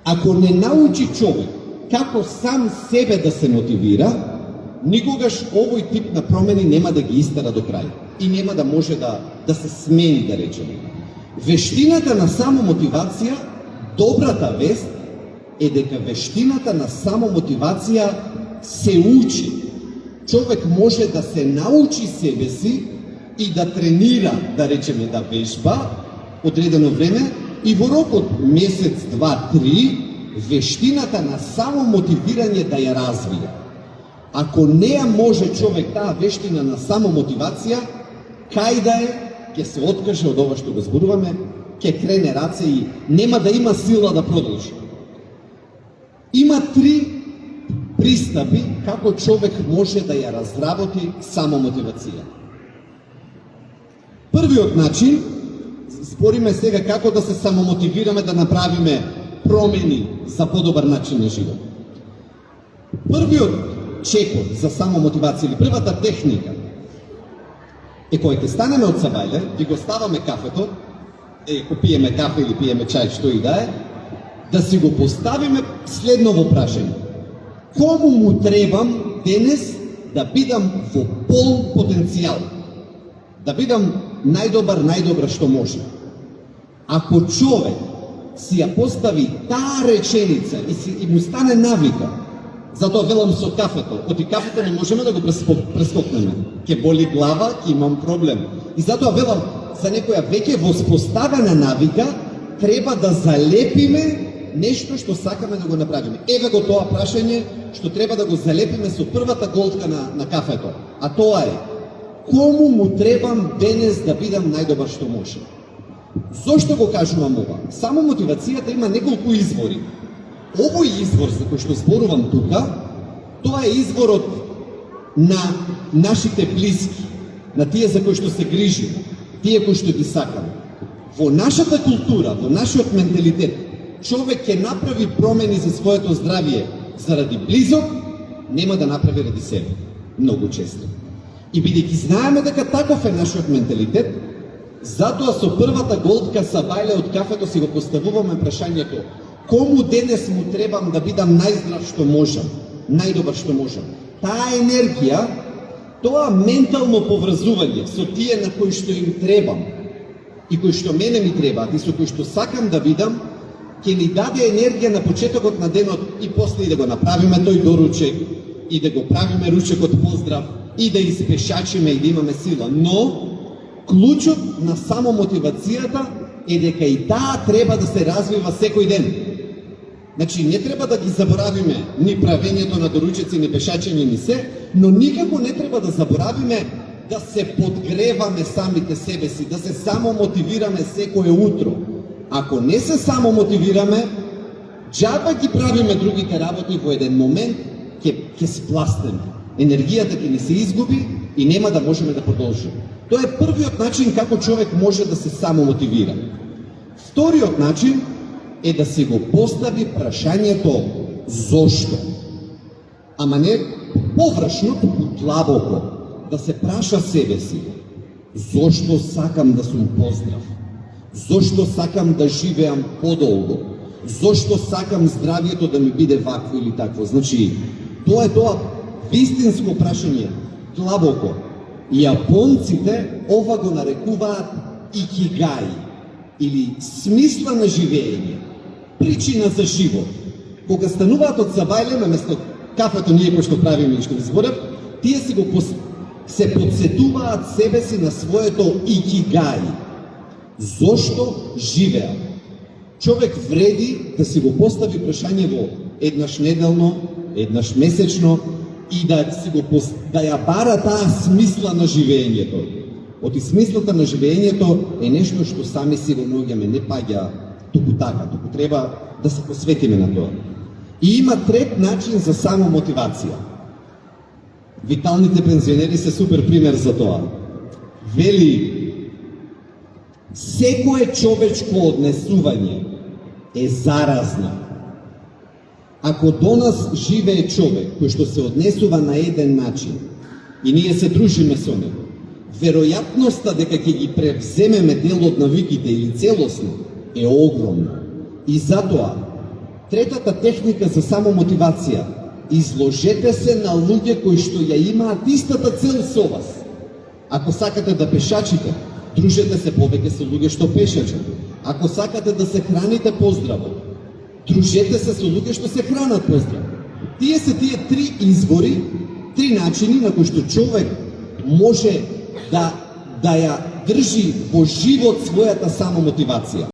Ако не научи човек како сам себе да се мотивира, никогаш овој тип на промени нема да ги истера до крај и нема да може да се смени, да речеме. Вештината на самомотивација, добрата вест е дека вештината на самомотивација се учи. Човек може да се научи себе си и да тренира, да речеме, да вежба одредено време и во рок од месец, 2, 3, вештината на самомотивирање да ја развие. Ако не ја може човек таа вештина на самомотивација, кај да е, ќе се откаже од ова што го зборуваме, ќе крене раце и нема да има сила да продолжи. Има 3 пристапи како човек може да ја разработи самомотивација. Првиот начин, збориме сега како да се самомотивираме да направиме промени за подобар начин на живот. Првиот чекор за самомотивација или првата техника е кој ќе станеме од сабајле и го ставаме кафето, ако пиеме кафе или пиеме чај, што и да е, да си го поставиме следново прашање. Кому му требам денес да бидам во пол потенцијал? Да бидам најдобар што може. Ако човек си ја постави таа реченица и му стане навика, затоа велам со кафето, оти кафето не можеме да го прескокнеме. Ке боли глава, ке имам проблем. И затоа велам, за некоја веќе воспоставена навика, треба да залепиме нешто што сакаме да го направиме. Еве го тоа прашање што треба да го залепиме со првата голтка на кафето. А тоа е, кому му требам денес да бидам најдобар што може? Зошто го кажувам ова? Само мотивацијата има неколку извори. Овој извор за кој што зборувам тука, тоа е изворот на нашите блиски, на тие за кои што се грижиме, тие кои што ги сакаме. Во нашата култура, во нашиот менталитет, човек ќе направи промени за своето здравје заради близок, нема да направи ради себе. Многу често. И бидејќи знаеме дека таков е нашиот менталитет, затоа со првата голтка сабајле од кафето си го поставуваме прашањето: кому денес му требам да бидам најздрав што можам, најдобар што можам? Таа енергија, тоа ментално поврзување со тие на кои што им требам и кои што мене ми требаат и со кои што сакам да бидам, ќе ни даде енергија на почетокот на денот и после и да го направиме тој доручек, и да го правиме ручекот поздрав, и да испешачиме и да имаме сила. Но клучот на самомотивацијата е дека и таа треба да се развива секој ден. Значи, не треба да ги заборавиме ни правењето на доручеци, ни пешачење, ни се, но никако не треба да заборавиме да се подгреваме самите себе си, да се самомотивираме секое утро. Ако не се самомотивираме, џаба ги правиме другите работи, во еден момент ќе спластеме. Енергијата ќе ни се изгуби и нема да можеме да продолжиме. Тоа е првиот начин како човек може да се самомотивира. Вториот начин е да си го постави прашањето зошто. Ама не површно, туку длабоко. Да се праша себе си: зошто сакам да сум поздрав? Зошто сакам да живеам подолго? Зошто сакам здравието да ми биде вакво или такво? Значи, тоа е тоа вистинско прашање, длабоко. Јапонците ова го нарекуваат икигаи, или смисла на живење, причина за живот. Кога стануваат од сабајле, наместо кафето ние кој што правиме и што ви зборев, тие се подсетуваат себе си на своето икигаи. Зошто живеам? Човек вреди да си го постави прашањево еднаш неделно, еднаш месечно и да ја бара таа смисла на живењето. Оти смислата на живењето е нешто што сами си го наоѓаме, не паѓа туку така, туку треба да се посветиме на тоа. И има трет начин за самомотивација. Виталните пензионери се супер пример за тоа. Вели: секое човечко однесување е заразно. Ако до нас живее човек кој што се однесува на еден начин и ние се дружиме со него, веројатноста дека ќе ги превземеме дел од навиките или целосно е огромна. И затоа, Третата техника за самомотивација. Изложете се на луѓе кои што ја имаат истата цел со вас. Ако сакате да пешачите, дружете се повеќе со луѓе што пешачат. Ако сакате да се храните поздраво, дружете се со луѓе што се хранат поздраво. Тие се тие три извори, три начини на кои што човек може да ја држи во живот својата самомотивација.